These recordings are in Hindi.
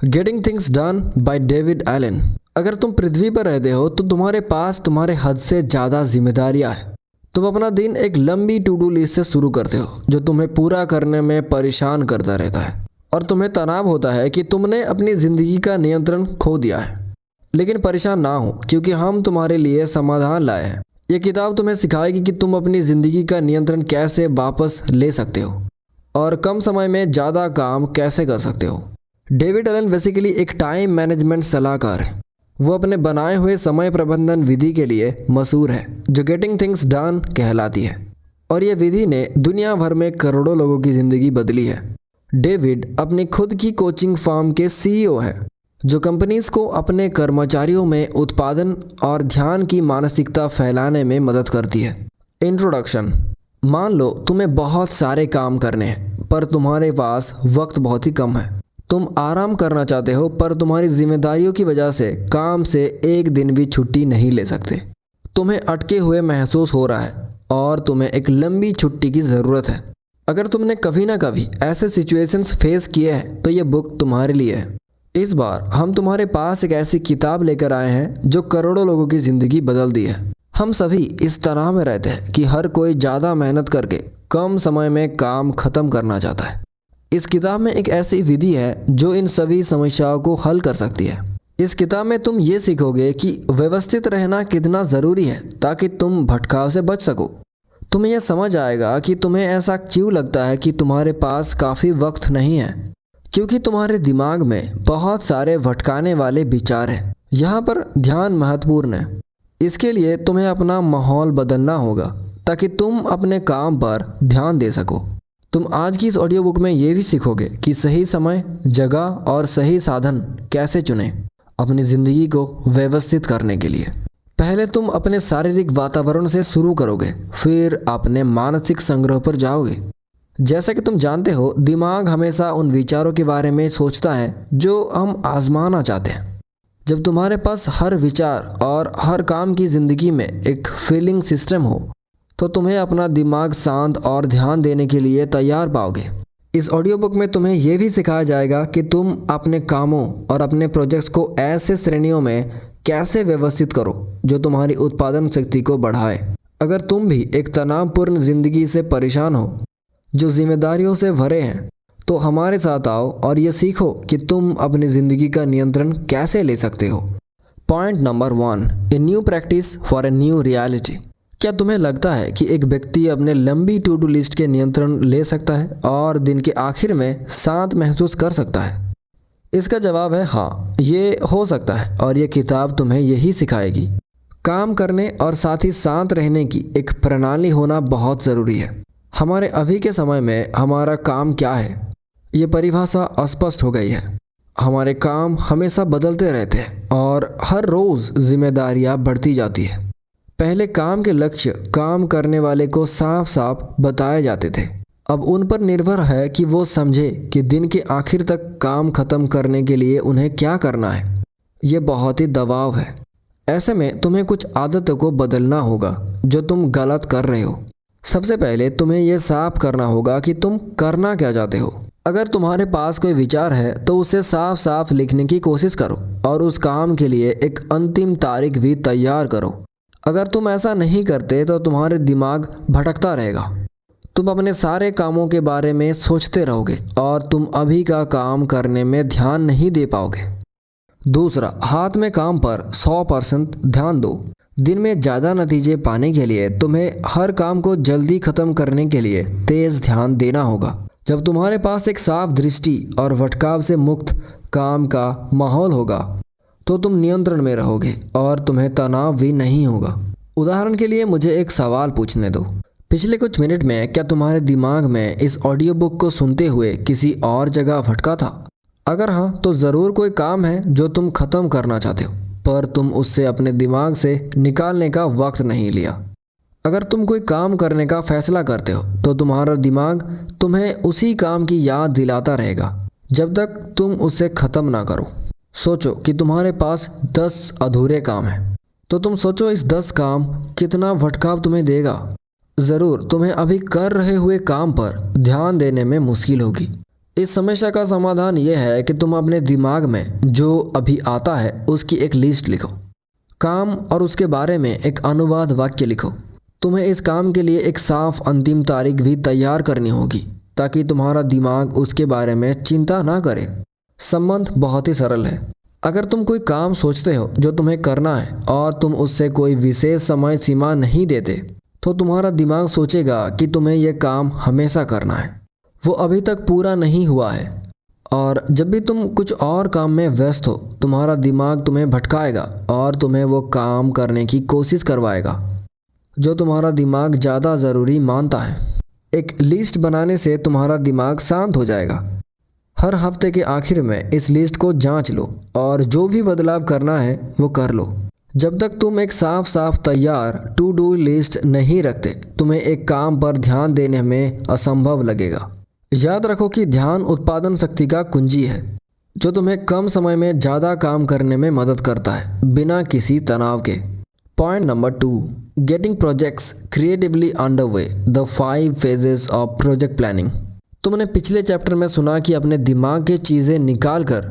Getting things done by David Allen. अगर तुम पृथ्वी पर रहते हो तो तुम्हारे पास तुम्हारे हद से ज़्यादा जिम्मेदारियां हैं। तुम अपना दिन एक लंबी टू डू लिस्ट से शुरू करते हो जो तुम्हें पूरा करने में परेशान करता रहता है और तुम्हें तनाव होता है कि तुमने अपनी ज़िंदगी का नियंत्रण खो दिया है। लेकिन परेशान ना हो, क्योंकि हम तुम्हारे लिए समाधान लाए हैं। ये किताब तुम्हें सिखाएगी कि तुम अपनी ज़िंदगी का नियंत्रण कैसे वापस ले सकते हो और कम समय में ज़्यादा काम कैसे कर सकते हो। डेविड एलन बेसिकली एक टाइम मैनेजमेंट सलाहकार है। वो अपने बनाए हुए समय प्रबंधन विधि के लिए मशहूर है जो गेटिंग थिंग्स डन कहलाती है, और ये विधि ने दुनिया भर में करोड़ों लोगों की ज़िंदगी बदली है। डेविड अपनी खुद की कोचिंग फर्म के सीईओ हैं जो कंपनीज को अपने कर्मचारियों में उत्पादन और ध्यान की मानसिकता फैलाने में मदद करती है। इंट्रोडक्शन। मान लो तुम्हें बहुत सारे काम करने हैं पर तुम्हारे पास वक्त बहुत ही कम है। तुम आराम करना चाहते हो पर तुम्हारी जिम्मेदारियों की वजह से काम से एक दिन भी छुट्टी नहीं ले सकते। तुम्हें अटके हुए महसूस हो रहा है और तुम्हें एक लंबी छुट्टी की ज़रूरत है। अगर तुमने कभी ना कभी ऐसे सिचुएशंस फेस किए हैं तो ये बुक तुम्हारे लिए है। इस बार हम तुम्हारे पास एक ऐसी किताब लेकर आए हैं जो करोड़ों लोगों की ज़िंदगी बदल दी है। हम सभी इस तरह में रहते हैं कि हर कोई ज़्यादा मेहनत करके कम समय में काम ख़त्म करना चाहता है। इस किताब में एक ऐसी विधि है जो इन सभी समस्याओं को हल कर सकती है। इस किताब में तुम ये सीखोगे कि व्यवस्थित रहना कितना ज़रूरी है ताकि तुम भटकाव से बच सको। तुम्हें यह समझ आएगा कि तुम्हें ऐसा क्यों लगता है कि तुम्हारे पास काफ़ी वक्त नहीं है, क्योंकि तुम्हारे दिमाग में बहुत सारे भटकाने वाले विचार हैं। यहाँ पर ध्यान महत्वपूर्ण है। इसके लिए तुम्हें अपना माहौल बदलना होगा ताकि तुम अपने काम पर ध्यान दे सको। तुम आज की इस ऑडियो बुक में ये भी सीखोगे कि सही समय, जगह और सही साधन कैसे चुनें अपनी ज़िंदगी को व्यवस्थित करने के लिए। पहले तुम अपने शारीरिक वातावरण से शुरू करोगे, फिर अपने मानसिक संग्रह पर जाओगे। जैसा कि तुम जानते हो, दिमाग हमेशा उन विचारों के बारे में सोचता है जो हम आजमाना चाहते हैं। जब तुम्हारे पास हर विचार और हर काम की ज़िंदगी में एक फीलिंग सिस्टम हो तो तुम्हें अपना दिमाग शांत और ध्यान देने के लिए तैयार पाओगे। इस ऑडियो बुक में तुम्हें यह भी सिखाया जाएगा कि तुम अपने कामों और अपने प्रोजेक्ट्स को ऐसे श्रेणियों में कैसे व्यवस्थित करो जो तुम्हारी उत्पादन शक्ति को बढ़ाए। अगर तुम भी एक तनावपूर्ण ज़िंदगी से परेशान हो जो जिम्मेदारियों से भरे हैं तो हमारे साथ आओ और ये सीखो कि तुम अपनी ज़िंदगी का नियंत्रण कैसे ले सकते हो। Point number 1, a new practice for a new reality. क्या तुम्हें लगता है कि एक व्यक्ति अपने लंबी टू डू लिस्ट के नियंत्रण ले सकता है और दिन के आखिर में शांत महसूस कर सकता है? इसका जवाब है हाँ, ये हो सकता है, और ये किताब तुम्हें यही सिखाएगी। काम करने और साथ ही शांत रहने की एक प्रणाली होना बहुत ज़रूरी है। हमारे अभी के समय में हमारा काम क्या है, ये परिभाषा अस्पष्ट हो गई है। हमारे काम हमेशा बदलते रहते हैं और हर रोज़ जिम्मेदारियां बढ़ती जाती है। पहले काम के लक्ष्य काम करने वाले को साफ साफ बताए जाते थे। अब उन पर निर्भर है कि वो समझे कि दिन के आखिर तक काम खत्म करने के लिए उन्हें क्या करना है। ये बहुत ही दबाव है। ऐसे में तुम्हें कुछ आदतों को बदलना होगा जो तुम गलत कर रहे हो। सबसे पहले तुम्हें यह साफ करना होगा कि तुम करना क्या चाहते हो। अगर तुम्हारे पास कोई विचार है तो उसे साफ साफ लिखने की कोशिश करो और उस काम के लिए एक अंतिम तारीख भी तैयार करो। अगर तुम ऐसा नहीं करते तो तुम्हारे दिमाग भटकता रहेगा। तुम अपने सारे कामों के बारे में सोचते रहोगे और तुम अभी का काम करने में ध्यान नहीं दे पाओगे। दूसरा, हाथ में काम पर 100% ध्यान दो। दिन में ज़्यादा नतीजे पाने के लिए तुम्हें हर काम को जल्दी ख़त्म करने के लिए तेज़ ध्यान देना होगा। जब तुम्हारे पास एक साफ दृष्टि और भटकाव से मुक्त काम का माहौल होगा तो तुम नियंत्रण में रहोगे और तुम्हें तनाव भी नहीं होगा। उदाहरण के लिए मुझे एक सवाल पूछने दो। पिछले कुछ मिनट में क्या तुम्हारे दिमाग में इस ऑडियो बुक को सुनते हुए किसी और जगह भटका था? अगर हाँ, तो ज़रूर कोई काम है जो तुम ख़त्म करना चाहते हो पर तुम उससे अपने दिमाग से निकालने का वक्त नहीं लिया। अगर तुम कोई काम करने का फैसला करते हो तो तुम्हारा दिमाग तुम्हें उसी काम की याद दिलाता रहेगा जब तक तुम उसे ख़त्म ना करो। सोचो कि तुम्हारे पास 10 अधूरे काम हैं, तो तुम सोचो इस 10 काम कितना भटकाव तुम्हें देगा। ज़रूर तुम्हें अभी कर रहे हुए काम पर ध्यान देने में मुश्किल होगी। इस समस्या का समाधान यह है कि तुम अपने दिमाग में जो अभी आता है उसकी एक लिस्ट लिखो। काम और उसके बारे में एक अनुवाद वाक्य लिखो। तुम्हें इस काम के लिए एक साफ अंतिम तारीख भी तैयार करनी होगी ताकि तुम्हारा दिमाग उसके बारे में चिंता ना करे। संबंध बहुत ही सरल है। अगर तुम कोई काम सोचते हो जो तुम्हें करना है और तुम उससे कोई विशेष समय सीमा नहीं देते, तो तुम्हारा दिमाग सोचेगा कि तुम्हें यह काम हमेशा करना है, वो अभी तक पूरा नहीं हुआ है। और जब भी तुम कुछ और काम में व्यस्त हो, तुम्हारा दिमाग तुम्हें भटकाएगा और तुम्हें वो काम करने की कोशिश करवाएगा जो तुम्हारा दिमाग ज़्यादा ज़रूरी मानता है। एक लिस्ट बनाने से तुम्हारा दिमाग शांत हो जाएगा। हर हफ्ते के आखिर में इस लिस्ट को जांच लो और जो भी बदलाव करना है वो कर लो। जब तक तुम एक साफ तैयार टू डू लिस्ट नहीं रखते, तुम्हें एक काम पर ध्यान देने में असंभव लगेगा। याद रखो कि ध्यान उत्पादन शक्ति का कुंजी है, जो तुम्हें कम समय में ज़्यादा काम करने में मदद करता है बिना किसी तनाव के। Point number 2, getting projects creatively underway, the 5 phases of project planning. तुमने पिछले चैप्टर में सुना कि अपने दिमाग की चीज़ें निकाल कर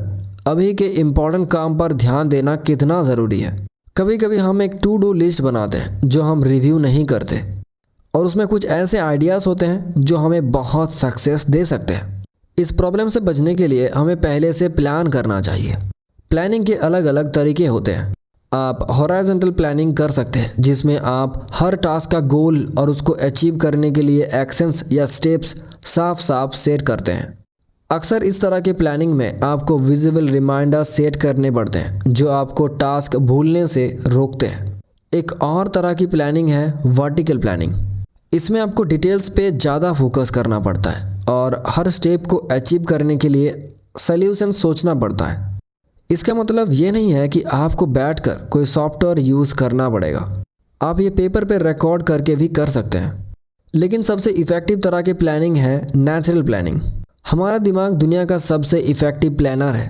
अभी के इम्पोर्टेंट काम पर ध्यान देना कितना ज़रूरी है। कभी कभी हम एक टू डू लिस्ट बनाते हैं जो हम रिव्यू नहीं करते, और उसमें कुछ ऐसे आइडियाज़ होते हैं जो हमें बहुत सक्सेस दे सकते हैं। इस प्रॉब्लम से बचने के लिए हमें पहले से प्लान करना चाहिए। प्लानिंग के अलग अलग तरीके होते हैं। आप हॉरिजॉन्टल प्लानिंग कर सकते हैं, जिसमें आप हर टास्क का गोल और उसको अचीव करने के लिए एक्शंस या स्टेप्स साफ साफ सेट करते हैं। अक्सर इस तरह के प्लानिंग में आपको विजिबल रिमाइंडर सेट करने पड़ते हैं जो आपको टास्क भूलने से रोकते हैं। एक और तरह की प्लानिंग है वर्टिकल प्लानिंग। इसमें आपको डिटेल्स पे ज़्यादा फोकस करना पड़ता है और हर स्टेप को अचीव करने के लिए सल्यूशन सोचना पड़ता है। इसका मतलब ये नहीं है कि आपको बैठकर कोई सॉफ्टवेयर यूज़ करना पड़ेगा। आप ये पेपर पे रिकॉर्ड करके भी कर सकते हैं। लेकिन सबसे इफ़ेक्टिव तरह की प्लानिंग है नेचुरल प्लानिंग। हमारा दिमाग दुनिया का सबसे इफ़ेक्टिव प्लानर है।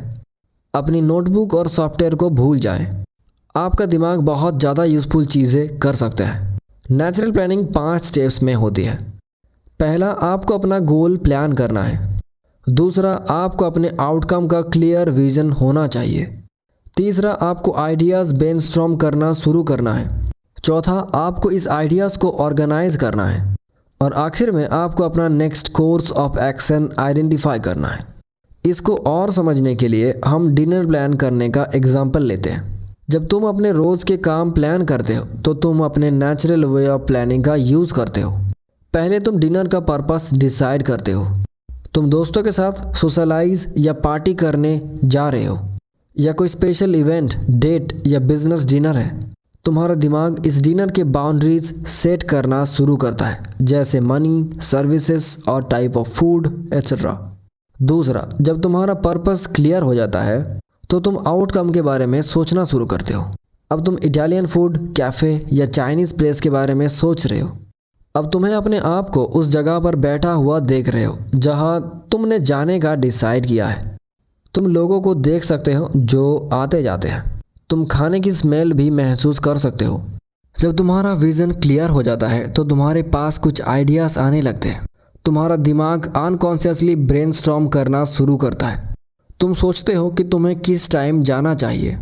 अपनी नोटबुक और सॉफ्टवेयर को भूल जाएं। आपका दिमाग बहुत ज़्यादा यूज़फुल चीज़ें कर सकते हैं। नेचुरल प्लानिंग 5 स्टेप्स में होती है। पहला, आपको अपना गोल प्लान करना है। दूसरा, आपको अपने आउटकम का क्लियर विजन होना चाहिए। तीसरा, आपको आइडियाज़ ब्रेनस्टॉर्म करना शुरू करना है। चौथा, आपको इस आइडियाज़ को ऑर्गेनाइज करना है। और आखिर में आपको अपना next course of action identify करना है। इसको और समझने के लिए हम डिनर प्लान करने का एग्जाम्पल लेते हैं। जब तुम अपने रोज़ के काम प्लान करते हो तो तुम अपने नेचुरल वे ऑफ प्लानिंग का यूज़ करते हो। पहले तुम डिनर का पर्पस डिसाइड करते हो। तुम दोस्तों के साथ सोशलाइज या पार्टी करने जा रहे हो, या कोई स्पेशल इवेंट, डेट या बिजनेस डिनर है। तुम्हारा दिमाग इस डिनर के बाउंड्रीज सेट करना शुरू करता है, जैसे मनी, सर्विसेज और टाइप ऑफ फूड एट्सेट्रा। दूसरा, जब तुम्हारा पर्पस क्लियर हो जाता है तो तुम आउटकम के बारे में सोचना शुरू करते हो। अब तुम इटालियन फूड, कैफ़े या चाइनीज़ प्लेस के बारे में सोच रहे हो। अब तुम्हें अपने आप को उस जगह पर बैठा हुआ देख रहे हो जहां तुमने जाने का डिसाइड किया है। तुम लोगों को देख सकते हो जो आते जाते हैं। तुम खाने की स्मेल भी महसूस कर सकते हो। जब तुम्हारा विज़न क्लियर हो जाता है तो तुम्हारे पास कुछ आइडियाज़ आने लगते हैं। तुम्हारा दिमाग अनकॉन्शियसली ब्रेनस्टॉर्म करना शुरू करता है। तुम सोचते हो कि तुम्हें किस टाइम जाना चाहिए,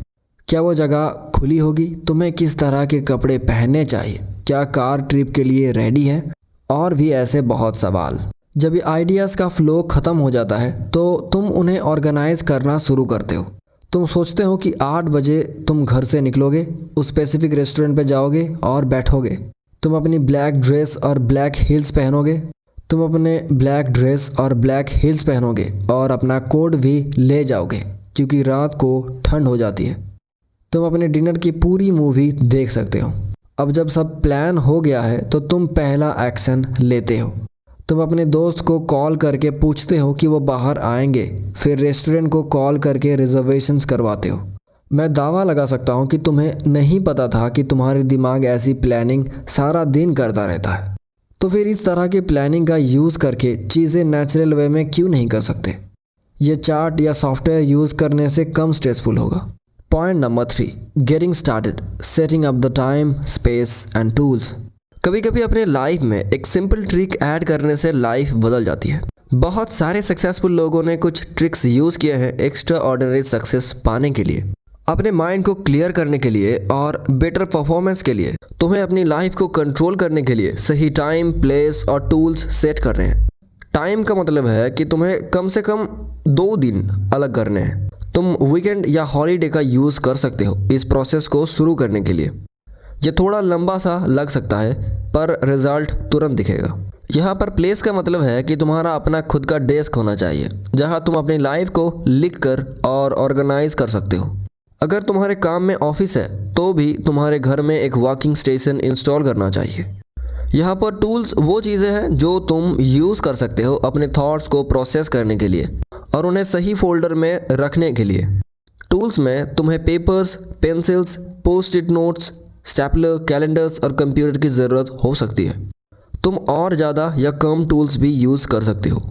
क्या वो जगह खुली होगी, तुम्हें किस तरह के कपड़े पहनने चाहिए, क्या कार ट्रिप के लिए रेडी है, और भी ऐसे बहुत सवाल। जब ये आइडियाज़ का फ्लो ख़त्म हो जाता है तो तुम उन्हें ऑर्गेनाइज करना शुरू करते हो। तुम सोचते हो कि 8 बजे तुम घर से निकलोगे, उस स्पेसिफिक रेस्टोरेंट पे जाओगे और बैठोगे। तुम अपनी ब्लैक ड्रेस और ब्लैक हील्स पहनोगे। तुम अपने ब्लैक ड्रेस और ब्लैक हील्स पहनोगे और अपना कोट भी ले जाओगे क्योंकि रात को ठंड हो जाती है। तुम अपने डिनर की पूरी मूवी देख सकते हो। अब जब सब प्लान हो गया है तो तुम पहला एक्शन लेते हो। तुम अपने दोस्त को कॉल करके पूछते हो कि वो बाहर आएंगे, फिर रेस्टोरेंट को कॉल करके रिजर्वेशंस करवाते हो। मैं दावा लगा सकता हूँ कि तुम्हें नहीं पता था कि तुम्हारे दिमाग ऐसी प्लानिंग सारा दिन करता रहता है। तो फिर इस तरह की प्लानिंग का यूज़ करके चीज़ें नेचुरल वे में क्यों नहीं कर सकते? ये चार्ट या सॉफ्टवेयर यूज़ करने से कम स्ट्रेसफुल होगा। Point number 3, getting started, setting up the time, space and tools. कभी कभी अपने लाइफ में एक सिंपल ट्रिक ऐड करने से लाइफ बदल जाती है। बहुत सारे सक्सेसफुल लोगों ने कुछ ट्रिक्स यूज़ किए हैं एक्स्ट्रा ऑर्डिनरी सक्सेस पाने के लिए, अपने माइंड को क्लियर करने के लिए और बेटर परफॉर्मेंस के लिए। तुम्हें अपनी लाइफ को कंट्रोल करने के लिए सही टाइम, प्लेस और टूल्स सेट करने हैं। टाइम का मतलब है कि तुम्हें कम से कम 2 दिन अलग करने हैं। तुम वीकेंड या हॉलीडे का यूज़ कर सकते हो इस प्रोसेस को शुरू करने के लिए। ये थोड़ा लंबा सा लग सकता है पर रिजल्ट तुरंत दिखेगा। यहाँ पर प्लेस का मतलब है कि तुम्हारा अपना खुद का डेस्क होना चाहिए जहाँ तुम अपनी लाइफ को लिख कर और ऑर्गेनाइज कर सकते हो। अगर तुम्हारे काम में ऑफिस है तो भी तुम्हारे घर में एक वर्किंग स्टेशन इंस्टॉल करना चाहिए। यहाँ पर टूल्स वो चीज़ें हैं जो तुम यूज़ कर सकते हो अपने थॉट्स को प्रोसेस करने के लिए और उन्हें सही फोल्डर में रखने के लिए। टूल्स में तुम्हें papers, pencils, post it notes, stapler, calendars और कंप्यूटर की ज़रूरत हो सकती है। तुम और ज़्यादा या कम टूल्स भी यूज़ कर सकते हो।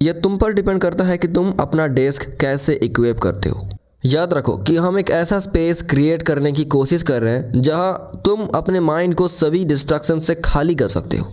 यह तुम पर डिपेंड करता है कि तुम अपना डेस्क कैसे इक्विप करते हो। याद रखो कि हम एक ऐसा स्पेस क्रिएट करने की कोशिश कर रहे हैं जहाँ तुम अपने माइंड को सभी डिस्ट्रैक्शन से खाली कर सकते हो।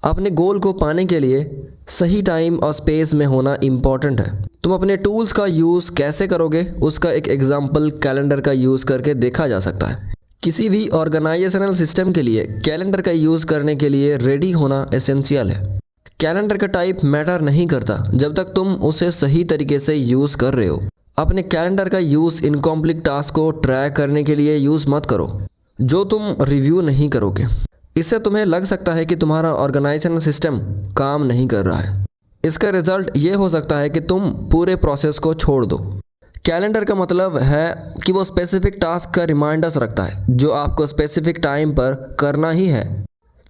अपने गोल को पाने के लिए सही टाइम और स्पेस में होना इम्पॉर्टेंट है। तुम अपने टूल्स का यूज़ कैसे करोगे उसका एक एग्जाम्पल कैलेंडर का यूज़ करके देखा जा सकता है। किसी भी ऑर्गेनाइजेशनल सिस्टम के लिए कैलेंडर का यूज़ करने के लिए रेडी होना एसेंशियल है। कैलेंडर का टाइप मैटर नहीं करता जब तक तुम उसे सही तरीके से यूज़ कर रहे हो। अपने कैलेंडर का यूज़ इनकम्प्लीट टास्क को ट्रैक करने के लिए यूज़ मत करो जो तुम रिव्यू नहीं करोगे। इससे तुम्हें लग सकता है कि तुम्हारा ऑर्गेनाइजेशनल सिस्टम काम नहीं कर रहा है। इसका रिजल्ट ये हो सकता है कि तुम पूरे प्रोसेस को छोड़ दो। कैलेंडर का मतलब है कि वो स्पेसिफिक टास्क का रिमाइंडर्स रखता है जो आपको स्पेसिफिक टाइम पर करना ही है,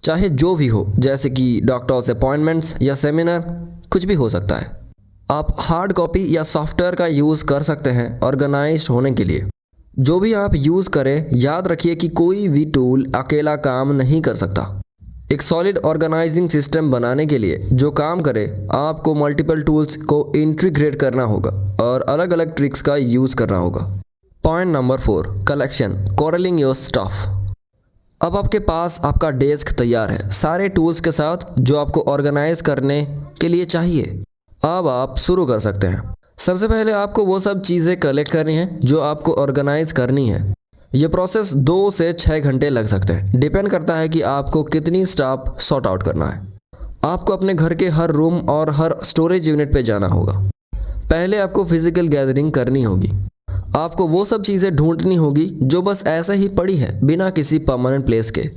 चाहे जो भी हो, जैसे कि डॉक्टर्स अपॉइंटमेंट्स या सेमिनार, कुछ भी हो सकता है। आप हार्ड कॉपी या सॉफ्टवेयर का यूज़ कर सकते हैं ऑर्गेनाइज्ड होने के लिए। जो भी आप यूज़ करें, याद रखिए कि कोई भी टूल अकेला काम नहीं कर सकता। एक सॉलिड ऑर्गेनाइजिंग सिस्टम बनाने के लिए जो काम करे, आपको मल्टीपल टूल्स को इंटीग्रेट करना होगा और अलग अलग ट्रिक्स का यूज़ करना होगा। Point number 4, collection, corralling your stuff. अब आपके पास आपका डेस्क तैयार है सारे टूल्स के साथ जो आपको ऑर्गेनाइज करने के लिए चाहिए। अब आप शुरू कर सकते हैं। सबसे पहले आपको वो सब चीज़ें कलेक्ट करनी है जो आपको ऑर्गेनाइज करनी है। ये प्रोसेस 2 से 6 घंटे लग सकते हैं, डिपेंड करता है कि आपको कितनी स्टाफ सॉर्ट आउट करना है। आपको अपने घर के हर रूम और हर स्टोरेज यूनिट पे जाना होगा। पहले आपको फिजिकल गैदरिंग करनी होगी। आपको वो सब चीज़ें ढूंढनी होगी जो बस ऐसे ही पड़ी है बिना किसी परमानेंट प्लेस के।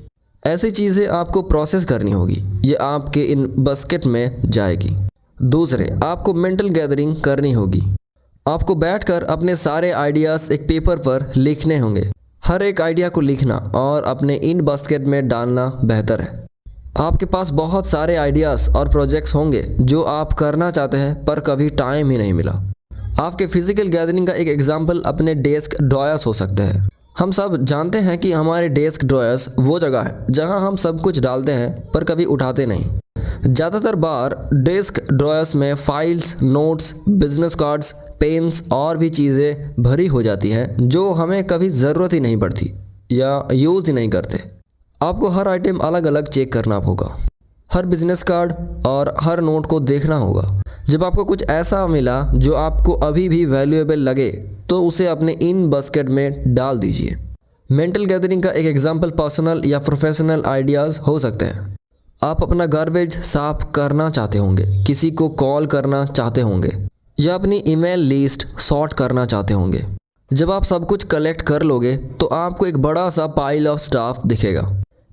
ऐसी चीज़ें आपको प्रोसेस करनी होगी, ये आपके इन बास्केट में जाएगी। दूसरे, आपको मेंटल गैदरिंग करनी होगी। आपको बैठकर अपने सारे आइडियाज़ एक पेपर पर लिखने होंगे। हर एक आइडिया को लिखना और अपने इन बास्केट में डालना बेहतर है। आपके पास बहुत सारे आइडियाज़ और प्रोजेक्ट्स होंगे जो आप करना चाहते हैं पर कभी टाइम ही नहीं मिला। आपके फिजिकल गैदरिंग का एक एग्जाम्पल अपने डेस्क ड्रॉयर्स हो सकते हैं। हम सब जानते हैं कि हमारे डेस्क ड्रॉयर्स वो जगह है जहां हम सब कुछ डालते हैं पर कभी उठाते नहीं। ज़्यादातर बार डेस्क ड्रॉयर्स में files, notes, business cards, pens और भी चीज़ें भरी हो जाती हैं जो हमें कभी ज़रूरत ही नहीं पड़ती या यूज़ ही नहीं करते। आपको हर आइटम अलग अलग चेक करना होगा, हर बिजनेस कार्ड और हर नोट को देखना होगा। जब आपको कुछ ऐसा मिला जो आपको अभी भी वैल्यूएबल लगे तो उसे अपने इन बास्केट में डाल दीजिए। मेंटल गैदरिंग का एक एग्जाम्पल पर्सनल या प्रोफेशनल आइडियाज़ हो सकते हैं। आप अपना गार्बेज साफ करना चाहते होंगे, किसी को कॉल करना चाहते होंगे या अपनी ईमेल लिस्ट सॉर्ट करना चाहते होंगे। जब आप सब कुछ कलेक्ट कर लोगे तो आपको एक बड़ा सा पाइल ऑफ स्टाफ दिखेगा।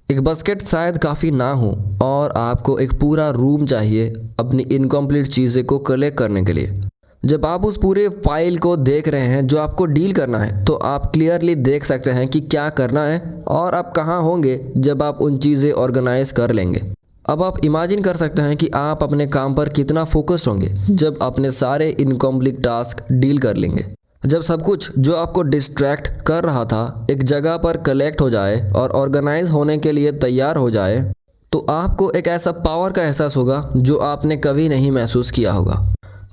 एक बास्केट शायद काफ़ी ना हो और आपको एक पूरा रूम चाहिए अपनी इनकम्प्लीट चीज़ें को कलेक्ट करने के लिए। जब आप उस पूरे फाइल को देख रहे हैं जो आपको डील करना है तो आप क्लियरली देख सकते हैं कि क्या करना है और आप कहाँ होंगे जब आप उन चीज़ें ऑर्गेनाइज कर लेंगे। अब आप इमेजिन कर सकते हैं कि आप अपने काम पर कितना फोकस्ड होंगे जब अपने सारे इनकम्प्लीट टास्क डील कर लेंगे। जब सब कुछ जो आपको डिस्ट्रैक्ट कर रहा था एक जगह पर कलेक्ट हो जाए और ऑर्गेनाइज होने के लिए तैयार हो जाए तो आपको एक ऐसा पावर का एहसास होगा जो आपने कभी नहीं महसूस किया होगा।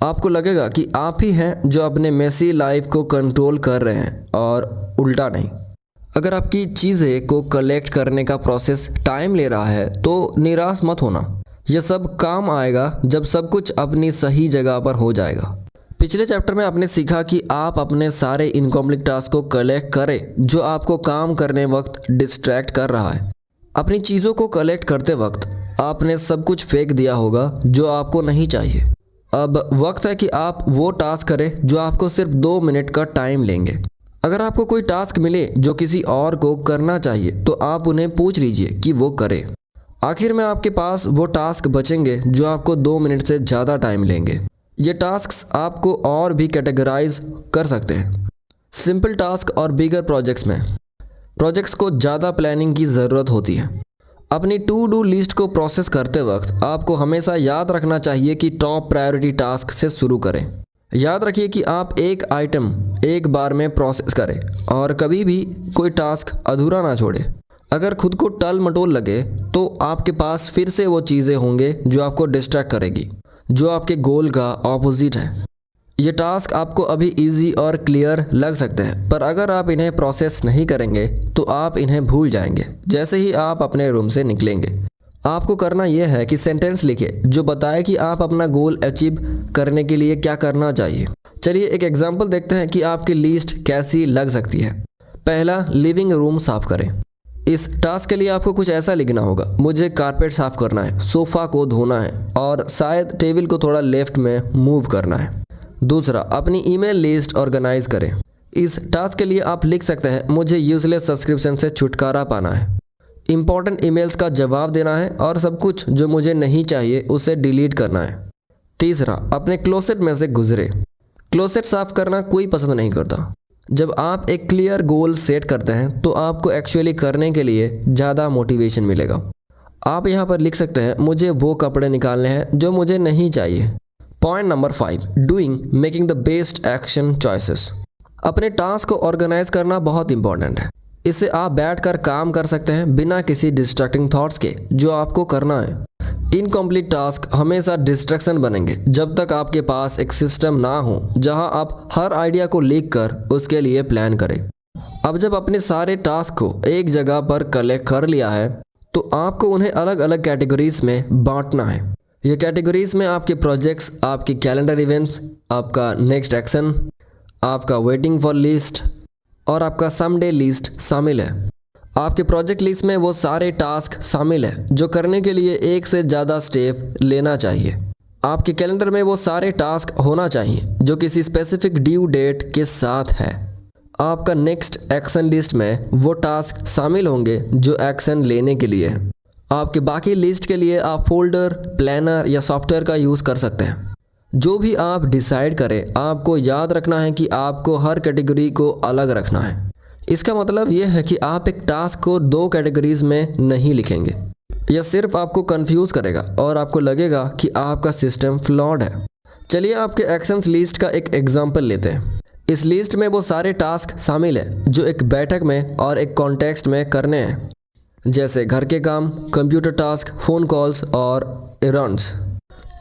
आपको लगेगा कि आप ही हैं जो अपने मेसी लाइफ को कंट्रोल कर रहे हैं और उल्टा नहीं। अगर आपकी चीज़ें को कलेक्ट करने का प्रोसेस टाइम ले रहा है तो निराश मत होना। यह सब काम आएगा जब सब कुछ अपनी सही जगह पर हो जाएगा। पिछले चैप्टर में आपने सीखा कि आप अपने सारे इनकम्प्लीट टास्क को कलेक्ट करें जो आपको काम करने वक्त डिस्ट्रैक्ट कर रहा है। अपनी चीज़ों को कलेक्ट करते वक्त आपने सब कुछ फेंक दिया होगा जो आपको नहीं चाहिए। अब वक्त है कि आप वो टास्क करें जो आपको सिर्फ 2 मिनट का टाइम लेंगे। अगर आपको कोई टास्क मिले जो किसी और को करना चाहिए तो आप उन्हें पूछ लीजिए कि वो करे। आखिर में आपके पास वो टास्क बचेंगे जो आपको 2 मिनट से ज़्यादा टाइम लेंगे। ये टास्क्स आपको और भी कैटेगराइज कर सकते हैं। सिंपल टास्क और बिगर प्रोजेक्ट्स में प्रोजेक्ट्स को ज़्यादा प्लानिंग की ज़रूरत होती है। अपनी टू डू लिस्ट को प्रोसेस करते वक्त आपको हमेशा याद रखना चाहिए कि टॉप प्रायोरिटी टास्क से शुरू करें। याद रखिए कि आप एक आइटम एक बार में प्रोसेस करें और कभी भी कोई टास्क अधूरा ना छोड़ें। अगर खुद को टल मटोल लगे तो आपके पास फिर से वो चीज़ें होंगे जो आपको डिस्ट्रैक्ट करेगी, जो आपके गोल का ऑपोजिट है। ये टास्क आपको अभी इजी और क्लियर लग सकते हैं, पर अगर आप इन्हें प्रोसेस नहीं करेंगे तो आप इन्हें भूल जाएंगे जैसे ही आप अपने रूम से निकलेंगे। आपको करना यह है कि सेंटेंस लिखें जो बताए कि आप अपना गोल अचीव करने के लिए क्या करना चाहिए। चलिए एक एग्जांपल देखते हैं कि आपकी लिस्ट कैसी लग सकती है। पहला, लिविंग रूम साफ करें। इस टास्क के लिए आपको कुछ ऐसा लिखना होगा, मुझे कारपेट साफ करना है, सोफ़ा को धोना है और शायद टेबल को थोड़ा लेफ्ट में मूव करना है। दूसरा, अपनी ईमेल लिस्ट ऑर्गेनाइज करें। इस टास्क के लिए आप लिख सकते हैं, मुझे यूजलेस सब्सक्रिप्शन से छुटकारा पाना है, इंपॉर्टेंट ईमेल्स का जवाब देना है और सब कुछ जो मुझे नहीं चाहिए उसे डिलीट करना है। तीसरा, अपने क्लोसेट में से गुजरे। क्लोसेट साफ करना कोई पसंद नहीं करता। जब आप एक क्लियर गोल सेट करते हैं तो आपको एक्चुअली करने के लिए ज़्यादा मोटिवेशन मिलेगा। आप यहाँ पर लिख सकते हैं, मुझे वो कपड़े निकालने हैं जो मुझे नहीं चाहिए। Point number 5, doing making the best action choices. अपने टास्क को ऑर्गेनाइज करना बहुत इंपॉर्टेंट है। इससे आप बैठकर काम कर सकते हैं बिना किसी डिस्ट्रैक्टिंग थॉट्स के जो आपको करना है। इनकम्प्लीट टास्क हमेशा डिस्ट्रैक्शन बनेंगे जब तक आपके पास एक सिस्टम ना हो जहां आप हर आइडिया को लिख कर उसके लिए प्लान करें। अब जब अपने सारे टास्क को एक जगह पर कलेक्ट कर लिया है तो आपको उन्हें अलग अलग कैटेगरीज में बांटना है। ये कैटेगरीज में आपके प्रोजेक्ट्स, आपके कैलेंडर इवेंट्स, आपका नेक्स्ट एक्शन, आपका वेटिंग फॉर लिस्ट और आपका समडे लिस्ट शामिल है। आपके प्रोजेक्ट लिस्ट में वो सारे टास्क शामिल है जो करने के लिए एक से ज़्यादा स्टेप लेना चाहिए। आपके कैलेंडर में वो सारे टास्क होना चाहिए जो किसी स्पेसिफिक ड्यू डेट के साथ है। आपका नेक्स्ट एक्शन लिस्ट में वो टास्क शामिल होंगे जो एक्शन लेने के लिए है। आपके बाकी लिस्ट के लिए आप फोल्डर, प्लानर या सॉफ्टवेयर का यूज़ कर सकते हैं। जो भी आप डिसाइड करें, आपको याद रखना है कि आपको हर कैटेगरी को अलग रखना है। इसका मतलब यह है कि आप एक टास्क को 2 कैटेगरीज में नहीं लिखेंगे। यह सिर्फ आपको कंफ्यूज करेगा और आपको लगेगा कि आपका सिस्टम फ्लॉड है। चलिए आपके एक्शंस लिस्ट का एक एग्जांपल लेते हैं। इस लिस्ट में वो सारे टास्क शामिल है जो एक बैठक में और एक कॉन्टेक्स्ट में करने हैं, जैसे घर के काम, कंप्यूटर टास्क, फ़ोन कॉल्स और एरंड्स।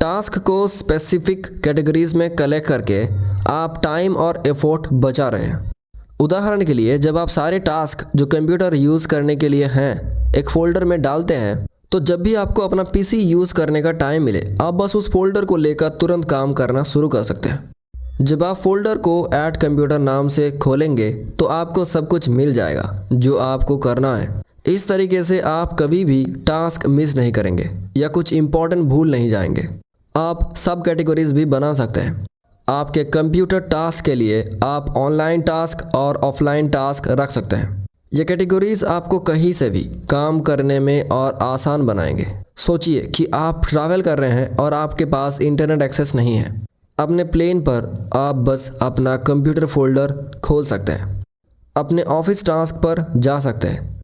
टास्क को स्पेसिफिक कैटेगरीज में कलेक्ट करके आप टाइम और एफर्ट बचा रहे हैं। उदाहरण के लिए, जब आप सारे टास्क जो कंप्यूटर यूज़ करने के लिए हैं एक फ़ोल्डर में डालते हैं तो जब भी आपको अपना पीसी यूज़ करने का टाइम मिले आप बस उस फोल्डर को लेकर तुरंत काम करना शुरू कर सकते हैं। जब आप फोल्डर को ऐड कंप्यूटर नाम से खोलेंगे तो आपको सब कुछ मिल जाएगा जो आपको करना है। इस तरीके से आप कभी भी टास्क मिस नहीं करेंगे या कुछ इंपॉर्टेंट भूल नहीं जाएंगे। आप सब कैटेगरीज भी बना सकते हैं। आपके कंप्यूटर टास्क के लिए आप ऑनलाइन टास्क और ऑफलाइन टास्क रख सकते हैं। ये कैटेगरीज आपको कहीं से भी काम करने में और आसान बनाएंगे। सोचिए कि आप ट्रैवल कर रहे हैं और आपके पास इंटरनेट एक्सेस नहीं है। अपने प्लेन पर आप बस अपना कंप्यूटर फोल्डर खोल सकते हैं, अपने ऑफिस टास्क पर जा सकते हैं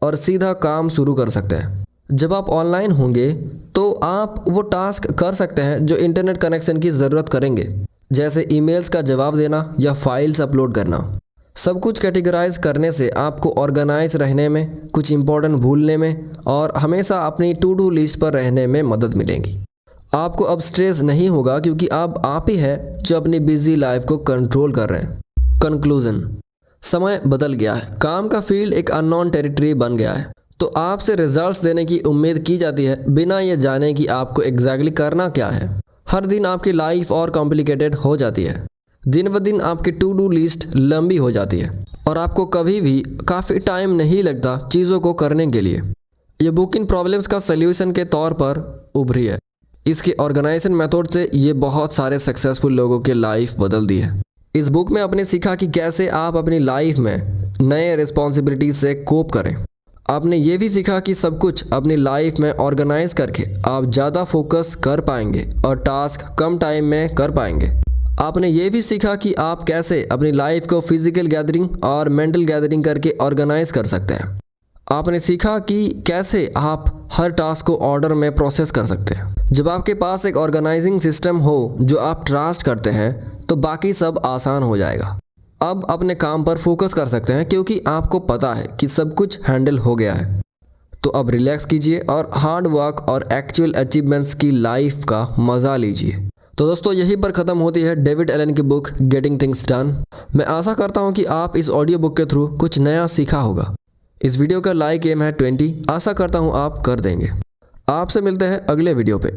और सीधा काम शुरू कर सकते हैं। जब आप ऑनलाइन होंगे तो आप वो टास्क कर सकते हैं जो इंटरनेट कनेक्शन की ज़रूरत करेंगे, जैसे ईमेल्स का जवाब देना या फाइल्स अपलोड करना। सब कुछ कैटेगराइज करने से आपको ऑर्गेनाइज रहने में, कुछ इंपॉर्टेंट भूलने में और हमेशा अपनी टू डू लिस्ट पर रहने में मदद मिलेगी। आपको अब स्ट्रेस नहीं होगा क्योंकि अब आप ही है जो अपनी बिजी लाइफ को कंट्रोल कर रहे हैं। कंक्लूजन, समय बदल गया है। काम का फील्ड एक अननोन टेरिटरी बन गया है। तो आपसे रिजल्ट्स देने की उम्मीद की जाती है बिना ये जाने कि आपको एग्जैक्टली करना क्या है। हर दिन आपकी लाइफ और कॉम्प्लिकेटेड हो जाती है। दिन ब दिन आपकी टू डू लिस्ट लंबी हो जाती है और आपको कभी भी काफ़ी टाइम नहीं लगता चीज़ों को करने के लिए। ये बुक इन प्रॉब्लम्स का सल्यूशन के तौर पर उभरी है। इसके ऑर्गेनाइजेशन मेथड से ये बहुत सारे सक्सेसफुल लोगों के लाइफ बदल दी है। इस बुक में आपने सीखा कि कैसे आप अपनी लाइफ में नए रिस्पॉन्सिबिलिटीज से कोप करें। आपने ये भी सीखा कि सब कुछ अपनी लाइफ में ऑर्गेनाइज करके आप ज़्यादा फोकस कर पाएंगे और टास्क कम टाइम में कर पाएंगे। आपने ये भी सीखा कि आप कैसे अपनी लाइफ को फिजिकल गैदरिंग और मेंटल गैदरिंग करके ऑर्गेनाइज कर सकते हैं। आपने सीखा कि कैसे आप हर टास्क को ऑर्डर में प्रोसेस कर सकते हैं। जब आपके पास एक ऑर्गेनाइजिंग सिस्टम हो जो आप ट्रस्ट करते हैं तो बाकी सब आसान हो जाएगा। अब अपने काम पर फोकस कर सकते हैं क्योंकि आपको पता है कि सब कुछ हैंडल हो गया है। तो अब रिलैक्स कीजिए और हार्ड वर्क और एक्चुअल अचीवमेंट्स की लाइफ का मज़ा लीजिए। तो दोस्तों यहीं पर ख़त्म होती है डेविड एलन की बुक गेटिंग थिंग्स डन। मैं आशा करता हूँ कि आप इस ऑडियो बुक के थ्रू कुछ नया सीखा होगा। इस वीडियो का लाइक एम है 20। आशा करता हूँ आप कर देंगे। आपसे मिलते हैं अगले वीडियो पे।